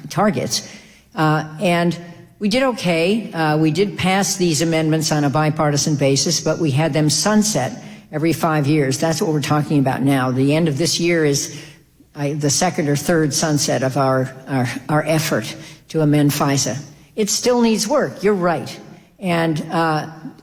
targets. And we did okay. We did pass these amendments on a bipartisan basis, but we had them sunset every 5 years. That's what we're talking about now. The end of this year is the second or third sunset of our effort to amend FISA. It still needs work. You're right. And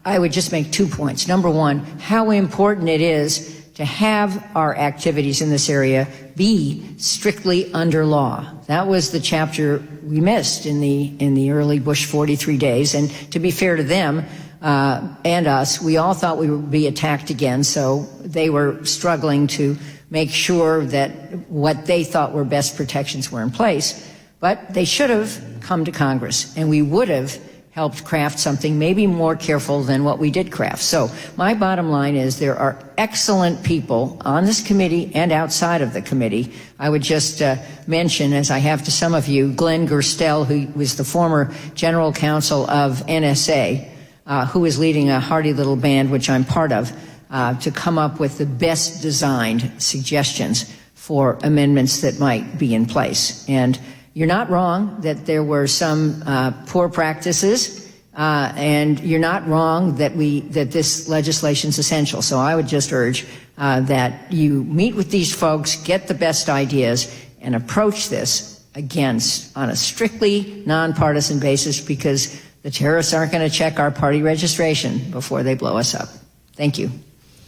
I would just make 2 points. Number one, how important it is to have our activities in this area be strictly under law. That was the chapter we missed in the early Bush 43 days. And to be fair to them and us, we all thought we would be attacked again. So they were struggling to make sure that what they thought were best protections were in place. But they should have come to Congress, and we would have helped craft something maybe more careful than what we did craft. So my bottom line is there are excellent people on this committee and outside of the committee. I would just mention, as I have to some of you, Glenn Gerstel, who was the former general counsel of NSA, who is leading a hardy little band, which I'm part of, to come up with the best designed suggestions for amendments that might be in place. And you're not wrong that there were some poor practices, and you're not wrong that this legislation is essential. So I would just urge that you meet with these folks, get the best ideas, and approach this on a strictly nonpartisan basis, because the terrorists aren't going to check our party registration before they blow us up. Thank you.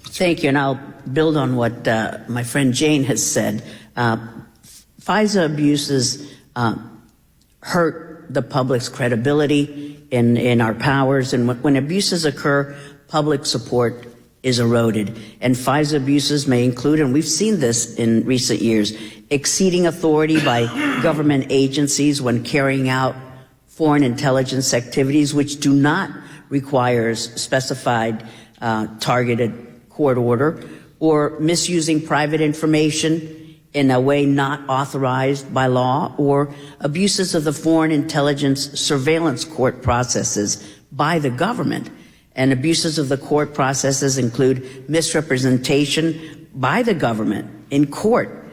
Thank you, and I'll build on what my friend Jane has said. FISA abuses hurt the public's credibility in our powers, and when abuses occur, public support is eroded. And FISA abuses may include, and we've seen this in recent years, exceeding authority by government agencies when carrying out foreign intelligence activities which do not require specified targeted court order, or misusing private information in a way not authorized by law, or abuses of the foreign intelligence surveillance court processes by the government. And abuses of the court processes include misrepresentation by the government in court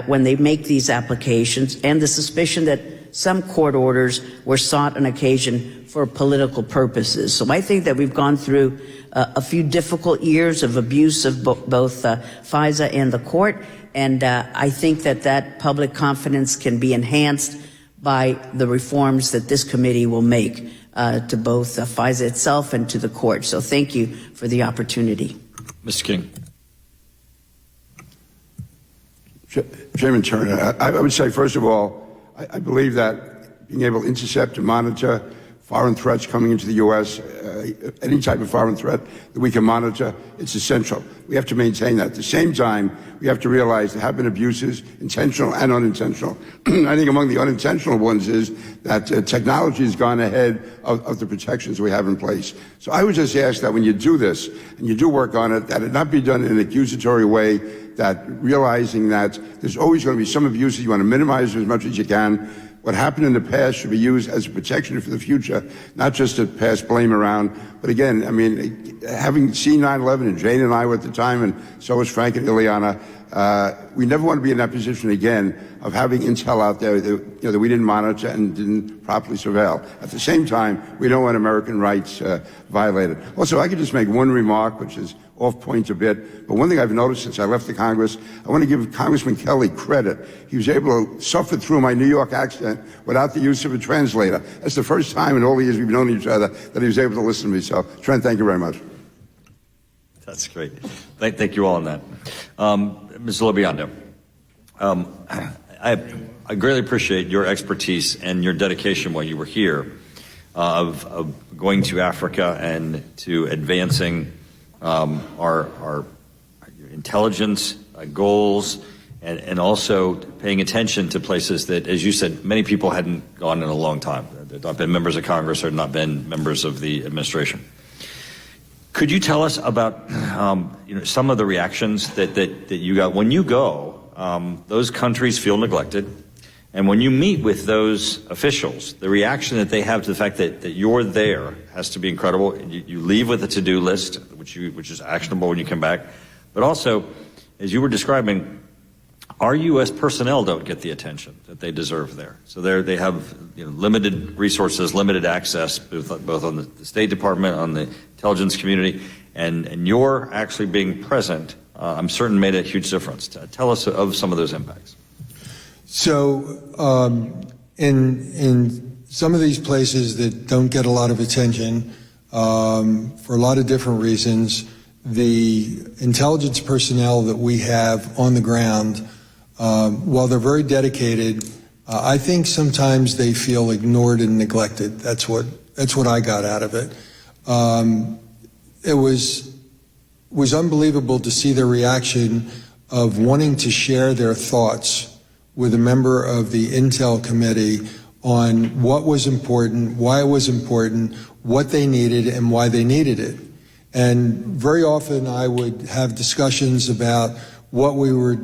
when they make these applications, and the suspicion that some court orders were sought on occasion for political purposes. So I think that we've gone through a few difficult years of abuse of both FISA and the court, and I think that public confidence can be enhanced by the reforms that this committee will make to both FISA itself and to the court. So thank you for the opportunity. Mr. King. Chairman Turner, I would say, first of all, I believe that being able to intercept and monitor foreign threats coming into the U.S., any type of foreign threat that we can monitor, it's essential. We have to maintain that. At the same time, we have to realize there have been abuses, intentional and unintentional. I think among the unintentional ones is that technology has gone ahead of the protections we have in place. So I would just ask that when you do this, and you do work on it, that it not be done in an accusatory way, that realizing that there's always going to be some abuses, you want to minimize as much as you can. What happened in the past should be used as a protection for the future, not just to pass blame around. But again, I mean, having seen 9/11, and Jane and I were at the time, and so was Frank and Ileana, we never want to be in that position again of having intel out there that we didn't monitor and didn't properly surveil. At the same time, we don't want American rights violated. Also, I could just make one remark, which is off point a bit, but one thing I've noticed since I left the Congress, I want to give Congressman Kelly credit. He was able to suffer through my New York accent without the use of a translator. That's the first time in all the years we've known each other that he was able to listen to me. So, Trent, thank you very much. That's great. Thank you all on that. Ms. Lobiondo, I greatly appreciate your expertise and your dedication while you were here of going to Africa and to advancing our intelligence goals, and also paying attention to places that, as you said, many people hadn't gone in a long time. They've not been members of Congress or not been members of the administration. Could you tell us about some of the reactions that you got when you go? Those countries feel neglected, and when you meet with those officials, the reaction that they have to the fact that you're there has to be incredible. You leave with a to-do list, which is actionable when you come back. But also, as you were describing, our U.S. personnel don't get the attention that they deserve there. So they have limited resources, limited access, both on the State Department, on the intelligence community, and your actually being present, I'm certain made a huge difference. Tell us of some of those impacts. So in some of these places that don't get a lot of attention for a lot of different reasons, the intelligence personnel that we have on the ground, while they're very dedicated, I think sometimes they feel ignored and neglected. That's what I got out of it. It was unbelievable to see their reaction of wanting to share their thoughts with a member of the Intel Committee on what was important, why it was important, what they needed, and why they needed it. And very often I would have discussions about what we were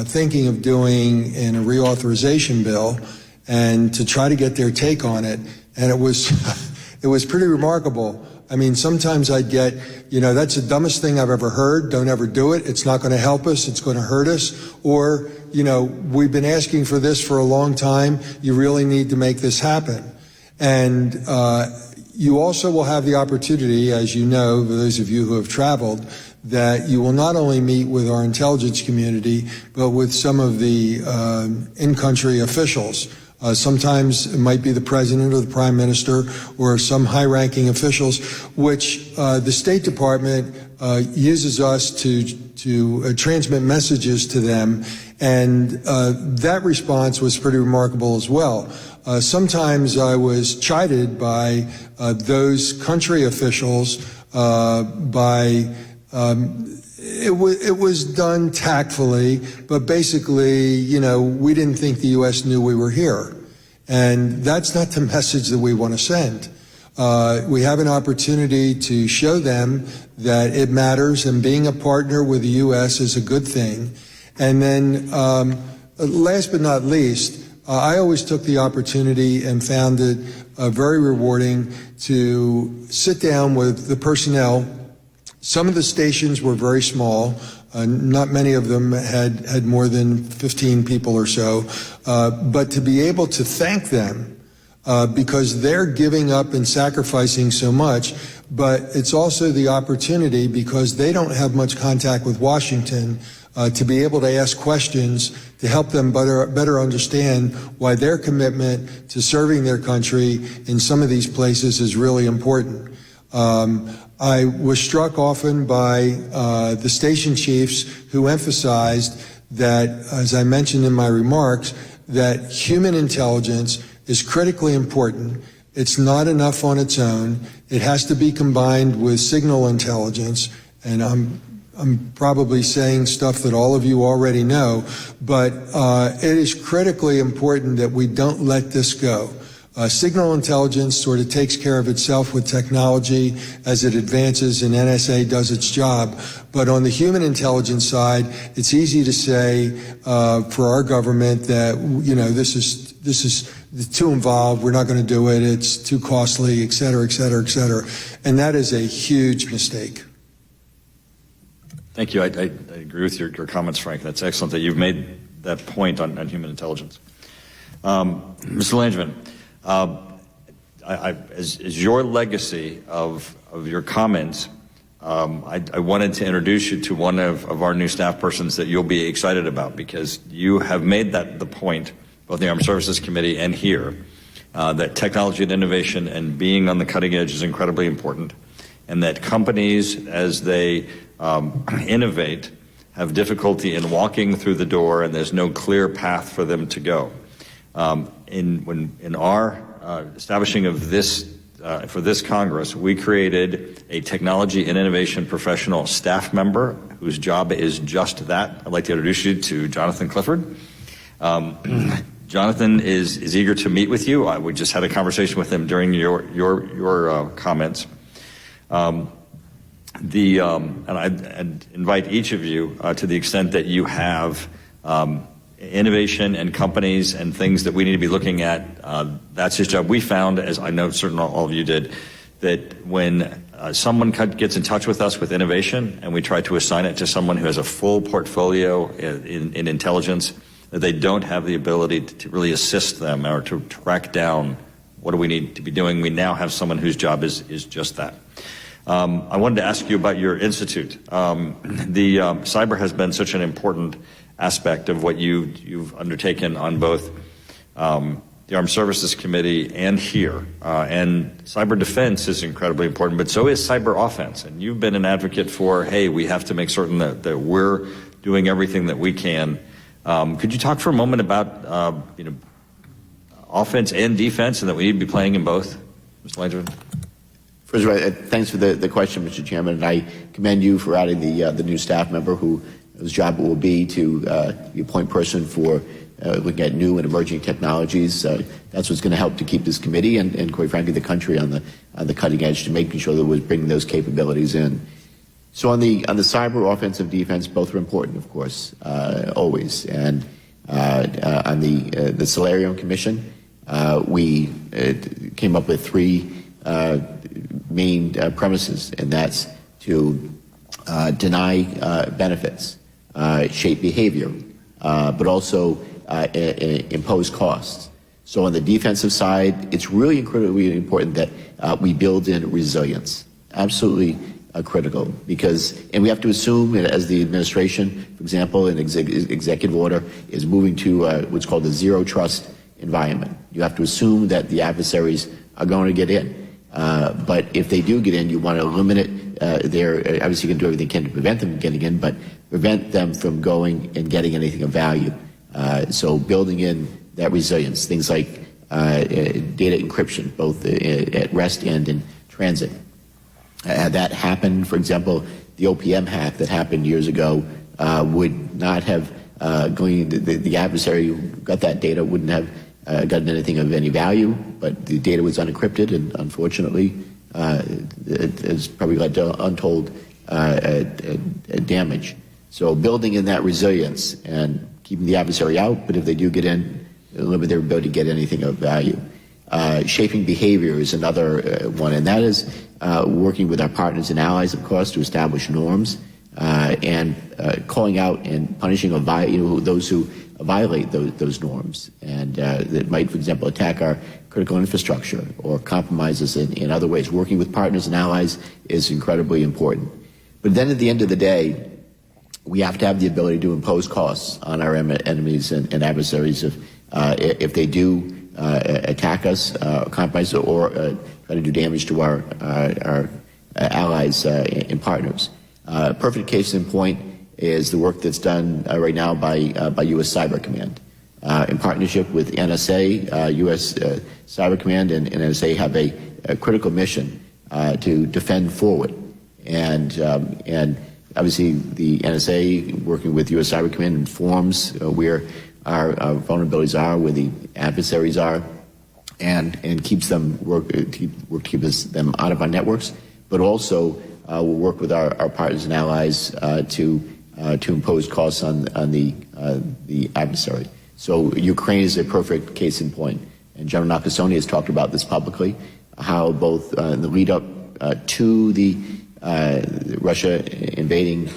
thinking of doing in a reauthorization bill and to try to get their take on it. And it was pretty remarkable. I mean, sometimes I'd get, that's the dumbest thing I've ever heard. Don't ever do it. It's not going to help us. It's going to hurt us. Or, we've been asking for this for a long time. You really need to make this happen. And you also will have the opportunity, as you know, for those of you who have traveled, that you will not only meet with our intelligence community, but with some of the in-country officials. Sometimes it might be the president or the prime minister or some high-ranking officials, which the State Department uses us to transmit messages to them, and that response was pretty remarkable as well. Sometimes I was chided by those country officials it was done tactfully, but basically, we didn't think the U.S. knew we were here. And that's not the message that we want to send. We have an opportunity to show them that it matters, and being a partner with the U.S. is a good thing. And then, last but not least, I always took the opportunity and found it very rewarding to sit down with the personnel. Some of the stations were very small. Not many of them had more than 15 people or so. But to be able to thank them because they're giving up and sacrificing so much, but it's also the opportunity, because they don't have much contact with Washington, to be able to ask questions to help them better understand why their commitment to serving their country in some of these places is really important. I was struck often by the station chiefs who emphasized that, as I mentioned in my remarks, that human intelligence is critically important. It's not enough on its own. It has to be combined with signal intelligence, and I'm probably saying stuff that all of you already know, but it is critically important that we don't let this go. Signal intelligence sort of takes care of itself with technology as it advances and NSA does its job. But on the human intelligence side, it's easy to say for our government that, this is too involved, we're not going to do it, it's too costly, et cetera, et cetera, et cetera. And that is a huge mistake. Thank you. I agree with your comments, Frank. That's excellent that you've made that point on human intelligence. Mr. Langevin, as your legacy of your comments, I wanted to introduce you to one of our new staff persons that you'll be excited about, because you have made that the point, both the Armed Services Committee and here, that technology and innovation and being on the cutting edge is incredibly important, and that companies, as they innovate, have difficulty in walking through the door, and there's no clear path for them to go. In our establishing of this for this Congress, we created a technology and innovation professional staff member whose job is just that. I'd like to introduce you to Jonathan Clifford. Jonathan is eager to meet with you. We just had a conversation with him during your comments. And I'd invite each of you to the extent that you have innovation and companies and things that we need to be looking at. That's his job. We found, as I know certainly all of you did, that when someone gets in touch with us with innovation, and we try to assign it to someone who has a full portfolio in intelligence, that they don't have the ability to really assist them or to track down what do we need to be doing. We now have someone whose job is just that. I wanted to ask you about your institute. Cyber has been such an important aspect of what you've undertaken on both the Armed Services Committee and here. And cyber defense is incredibly important, but so is cyber offense. And you've been an advocate for, hey, we have to make certain that we're doing everything that we can. Could you talk for a moment about offense and defense, and that we need to be playing in both, Mr. Langevin? First of all, thanks for the question, Mr. Chairman, and I commend you for adding the new staff member whose job it will be to be a point person for looking at new and emerging technologies. That's what's going to help to keep this committee and quite frankly, the country on the cutting edge to making sure that we're bringing those capabilities in. So on the cyber offensive defense, both are important, of course, always. And on the Solarium Commission, we came up with three main premises, and that's to deny benefits, shape behavior, but also impose costs. So on the defensive side, it's really incredibly important that we build in resilience. Absolutely critical, and we have to assume that as the administration, for example, an executive order is moving to what's called a zero trust environment. You have to assume that the adversaries are going to get in. But if they do get in, you want to eliminate obviously you can do everything you can to prevent them from getting in, but prevent them from going and getting anything of value. So building in that resilience, things like data encryption, both at rest and in transit. That happened, for example, the OPM hack that happened years ago would not have the adversary who got that data wouldn't have gotten anything of any value, but the data was unencrypted, and unfortunately, it has probably led to untold damage. So building in that resilience and keeping the adversary out, but if they do get in, limit their ability to get anything of value. Shaping behavior is another one, and that is working with our partners and allies, of course, to establish norms and calling out and punishing those who violate those norms, and that might, for example, attack our critical infrastructure or compromise us in other ways. Working with partners and allies is incredibly important. But then at the end of the day, we have to have the ability to impose costs on our enemies and adversaries if they do attack us, compromise, or try to do damage to our allies and partners. Perfect case in point is the work that's done right now by U.S. Cyber Command. In partnership with NSA, U.S. Cyber Command and NSA have a critical mission to defend forward. And obviously the NSA, working with U.S. Cyber Command, informs where our vulnerabilities are, where the adversaries are, and keeps them keeps them out of our networks. But also we'll work with our partners and allies to impose costs on the adversary. So Ukraine is a perfect case in point, and General Nakasone has talked about this publicly, how both in the lead up to the Russia invading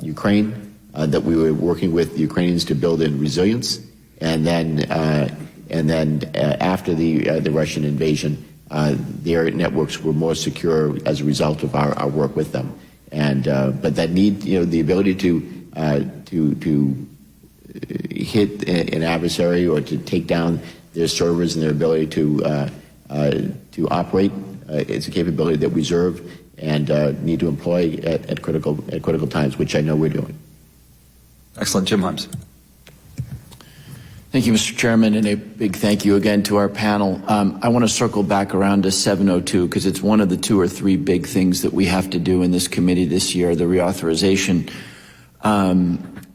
Ukraine, that we were working with the Ukrainians to build in resilience, and then after the Russian invasion, their networks were more secure as a result of our work with them. And but that need, the ability to hit an adversary or to take down their servers and their ability to operate, it's a capability that we reserve and need to employ at critical times, which I know we're doing. Excellent. Jim Himes. Thank you, Mr. Chairman, and a big thank you again to our panel. I want to circle back around to 702 because it's one of the 2 or 3 big things that we have to do in this committee this year, the reauthorization.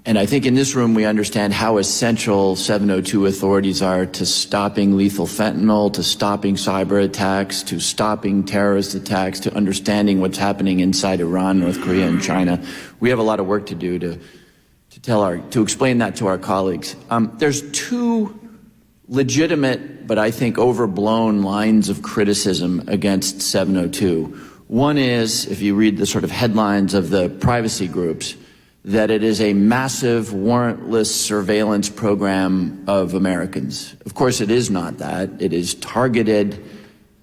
And I think in this room we understand how essential 702 authorities are to stopping lethal fentanyl, to stopping cyber attacks, to stopping terrorist attacks, to understanding what's happening inside Iran, North Korea, and China. We have a lot of work to do to explain that to our colleagues. There's 2 legitimate, but I think overblown lines of criticism against 702. One is, if you read the sort of headlines of the privacy groups, that it is a massive warrantless surveillance program of Americans. Of course, it is not that. It is targeted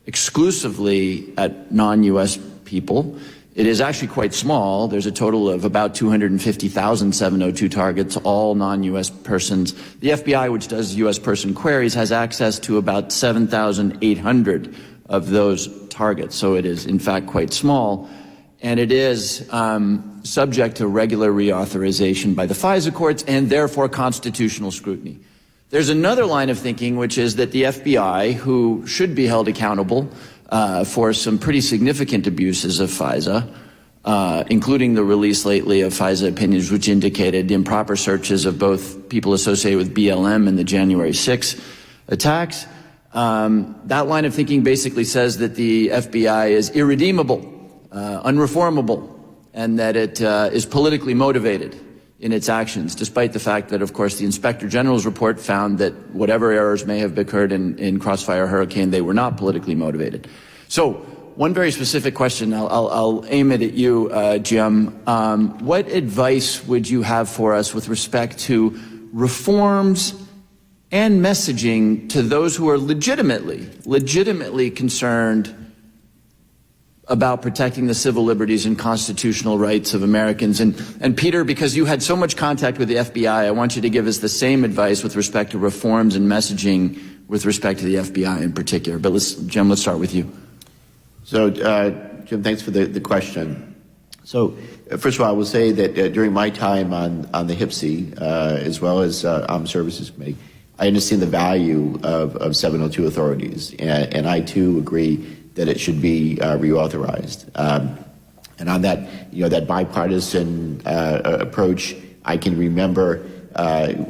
exclusively at non-U.S. people. It is actually quite small. There's a total of about 250,000 702 targets, all non-U.S. persons. The FBI, which does U.S. person queries, has access to about 7,800 of those targets. So it is, in fact, quite small. And it is subject to regular reauthorization by the FISA courts and therefore constitutional scrutiny. There's another line of thinking, which is that the FBI, who should be held accountable for some pretty significant abuses of FISA, including the release lately of FISA opinions, which indicated improper searches of both people associated with BLM and the January 6 attacks. That line of thinking basically says that the FBI is irredeemable, unreformable, and that it is politically motivated in its actions, despite the fact that, of course, the Inspector General's report found that whatever errors may have occurred in Crossfire Hurricane, they were not politically motivated. So, one very specific question, I'll aim it at you, Jim. What advice would you have for us with respect to reforms and messaging to those who are legitimately concerned about protecting the civil liberties and constitutional rights of Americans? And Peter, because you had so much contact with the FBI, I want you to give us the same advice with respect to reforms and messaging with respect to the FBI in particular. But Jim, let's start with you. So, Jim, thanks for the question. So, first of all, I will say that during my time on the HPSCI, as well as Armed Services Committee, I understand the value of 702 authorities, and I too agree that it should be reauthorized. And on that, that bipartisan approach, I can remember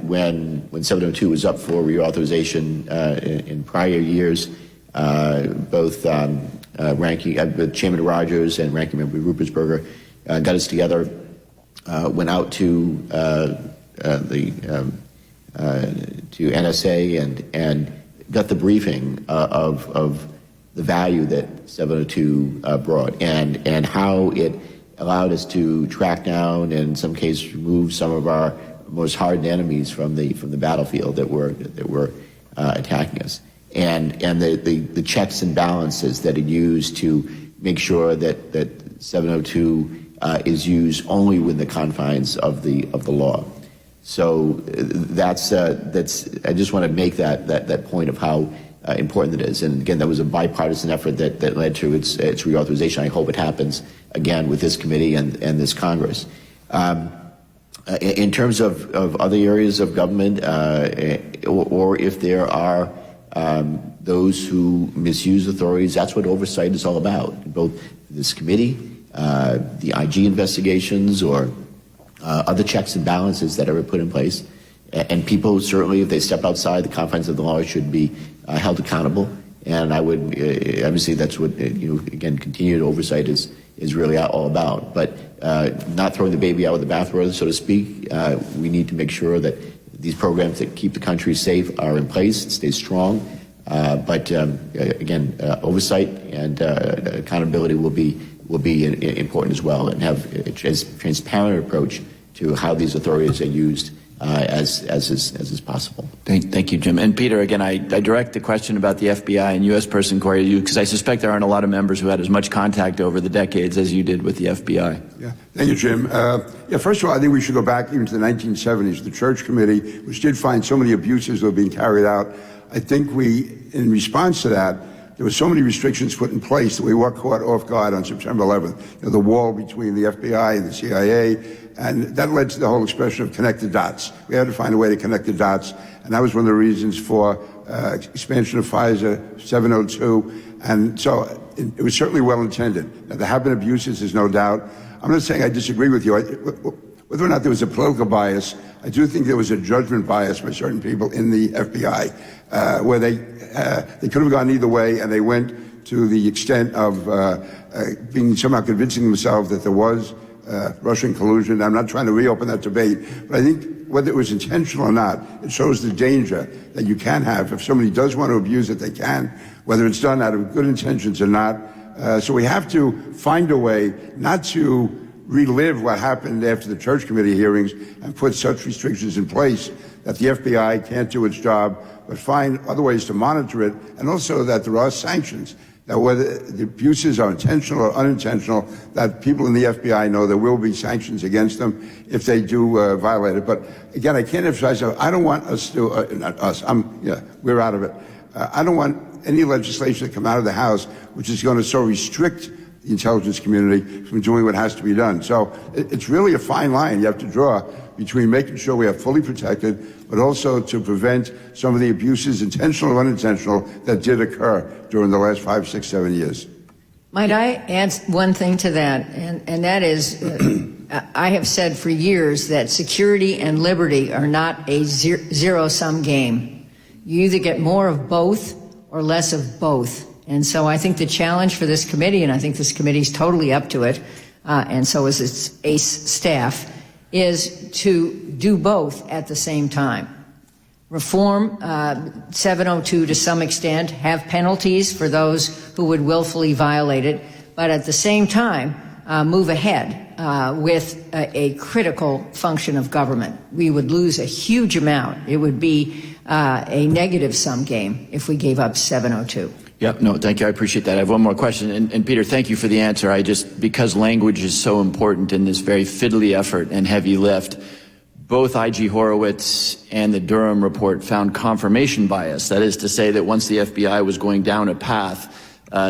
when 702 was up for reauthorization in prior years, both Chairman Rogers and Ranking Member Rupersberger got us together, went out to NSA and got the briefing of the value that 702 brought and how it allowed us to track down and in some cases remove some of our most hardened enemies from the battlefield that were attacking us, and the checks and balances that it used to make sure that 702 is used only within the confines of the law. So that's I just want to make that point of how important it is. And again, that was a bipartisan effort that led to its reauthorization. I hope it happens again with this committee and this Congress. In terms of other areas of government, or if there are those who misuse authorities, that's what oversight is all about. Both this committee, the IG investigations, or other checks and balances that are put in place. And people, certainly, if they step outside the confines of the law, should be held accountable. And I would, obviously, that's what, again, continued oversight is really all about. But not throwing the baby out with the bathwater, so to speak. We need to make sure that these programs that keep the country safe are in place, stay strong. But again, oversight and accountability will be important as well, and have a transparent approach to how these authorities are used as is possible. Thank you, Jim. And Peter, again, I direct the question about the FBI and U.S. person query to you because I suspect there aren't a lot of members who had as much contact over the decades as you did with the FBI. Yeah, thank you, Jim. First of all, I think we should go back even to the 1970s, the Church Committee, which did find so many abuses that were being carried out. I think in response to that, there were so many restrictions put in place that we were caught off guard on September 11th. The wall between the FBI and the CIA, and that led to the whole expression of connect the dots. We had to find a way to connect the dots, and that was one of the reasons for expansion of FISA 702. And so it was certainly well intended. Now, there have been abuses, there's no doubt. I'm not saying I disagree with you. Whether or not there was a political bias, I do think there was a judgment bias by certain people in the FBI, where they could have gone either way, and they went to the extent of being somehow convincing themselves that there was Russian collusion. I'm not trying to reopen that debate, but I think whether it was intentional or not, it shows the danger that you can have. If somebody does want to abuse it, they can, whether it's done out of good intentions or not. So we have to find a way not to relive what happened after the Church Committee hearings and put such restrictions in place that the FBI can't do its job, but find other ways to monitor it, and also that there are sanctions, that whether the abuses are intentional or unintentional, that people in the FBI know there will be sanctions against them if they do violate it. But again, I can't emphasize that I don't want us to, not us, we're out of it. I don't want any legislation to come out of the House which is going to so restrict the intelligence community from doing what has to be done. So it's really a fine line you have to draw between making sure we are fully protected, but also to prevent some of the abuses, intentional or unintentional, that did occur during the last 5, 6, 7 years. Might I add one thing to that? And that is, I have said for years that security and liberty are not a zero-sum game. You either get more of both or less of both. And so I think the challenge for this committee, and I think this committee is totally up to it, and so is its ACE staff, is to do both at the same time. Reform 702 to some extent, have penalties for those who would willfully violate it, but at the same time, move ahead with a critical function of government. We would lose a huge amount. It would be a negative-sum game if we gave up 702. Yep, no, thank you. I appreciate that. I have one more question. And Peter, thank you for the answer. Because language is so important in this very fiddly effort and heavy lift, both I.G. Horowitz and the Durham report found confirmation bias. That is to say that once the FBI was going down a path,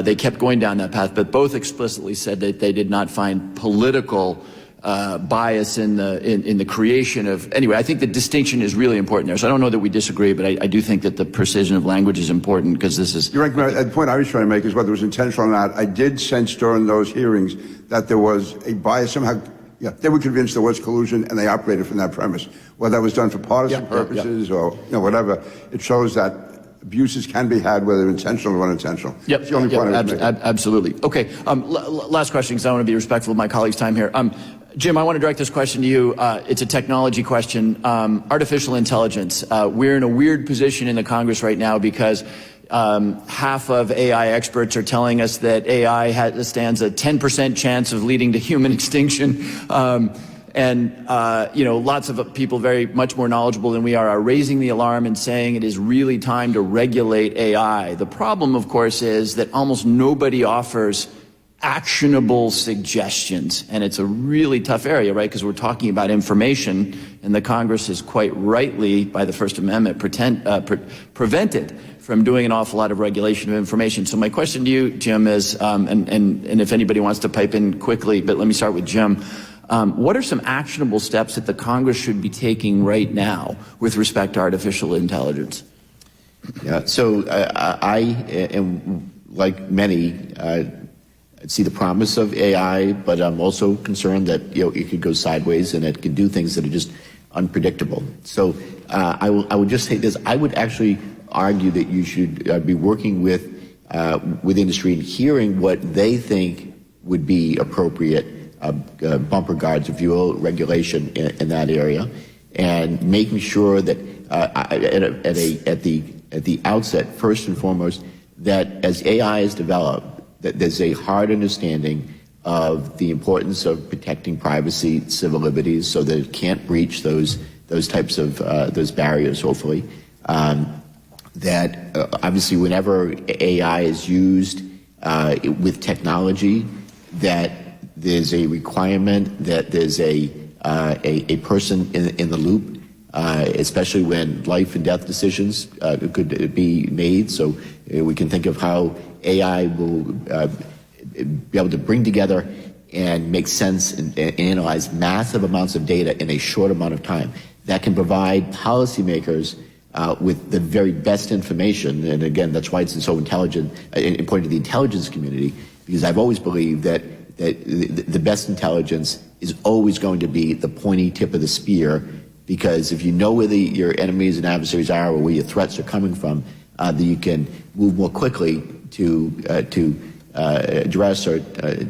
they kept going down that path, but both explicitly said that they did not find political bias in the creation of. Anyway, I think the distinction is really important there. So I don't know that we disagree, but I do think that the precision of language is important because this is. You're right. The point I was trying to make is whether it was intentional or not. I did sense during those hearings that there was a bias somehow. Yeah, they were convinced there was collusion, and they operated from that premise. Whether that was done for partisan purposes or whatever, it shows that abuses can be had, whether intentional or unintentional. Yep. That's the only point I was making. Absolutely. Okay. Last question, because I want to be respectful of my colleagues' time here. Jim, I want to direct this question to you. It's a technology question. Artificial intelligence. We're in a weird position in the Congress right now because half of AI experts are telling us that AI stands a 10% chance of leading to human extinction. Lots of people very much more knowledgeable than we are raising the alarm and saying it is really time to regulate AI. The problem, of course, is that almost nobody offers actionable suggestions. And it's a really tough area, right? Because we're talking about information, and the Congress is quite rightly, by the First Amendment, prevented from doing an awful lot of regulation of information. So my question to you, Jim, is, and if anybody wants to pipe in quickly, but let me start with Jim. What are some actionable steps that the Congress should be taking right now with respect to artificial intelligence? Yeah, so I am, like many, see the promise of AI, but I'm also concerned that it could go sideways and it could do things that are just unpredictable. So I would just say this: I would actually argue that you should be working with industry and hearing what they think would be appropriate bumper guards, if you will, regulation in that area, and making sure that at the outset, first and foremost, that as AI is developed, that there's a hard understanding of the importance of protecting privacy, civil liberties, so that it can't breach those types of those barriers. Hopefully, that obviously whenever AI is used with technology, that there's a requirement that there's a person in the loop, especially when life and death decisions could be made. So we can think of how AI will be able to bring together and make sense and analyze massive amounts of data in a short amount of time. That can provide policymakers with the very best information. And again, that's why it's so important to the intelligence community, because I've always believed that the best intelligence is always going to be the pointy tip of the spear, because if you know where your enemies and adversaries are or where your threats are coming from, then you can move more quickly to address or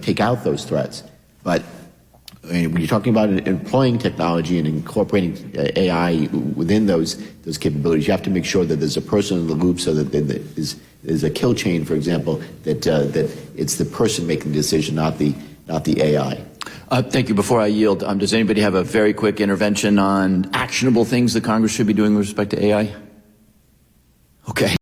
take out those threats. But when you're talking about employing technology and incorporating AI within those capabilities, you have to make sure that there's a person in the loop so that there's a kill chain, for example, that it's the person making the decision, not the AI. Thank you. Before I yield, does anybody have a very quick intervention on actionable things that Congress should be doing with respect to AI? Okay.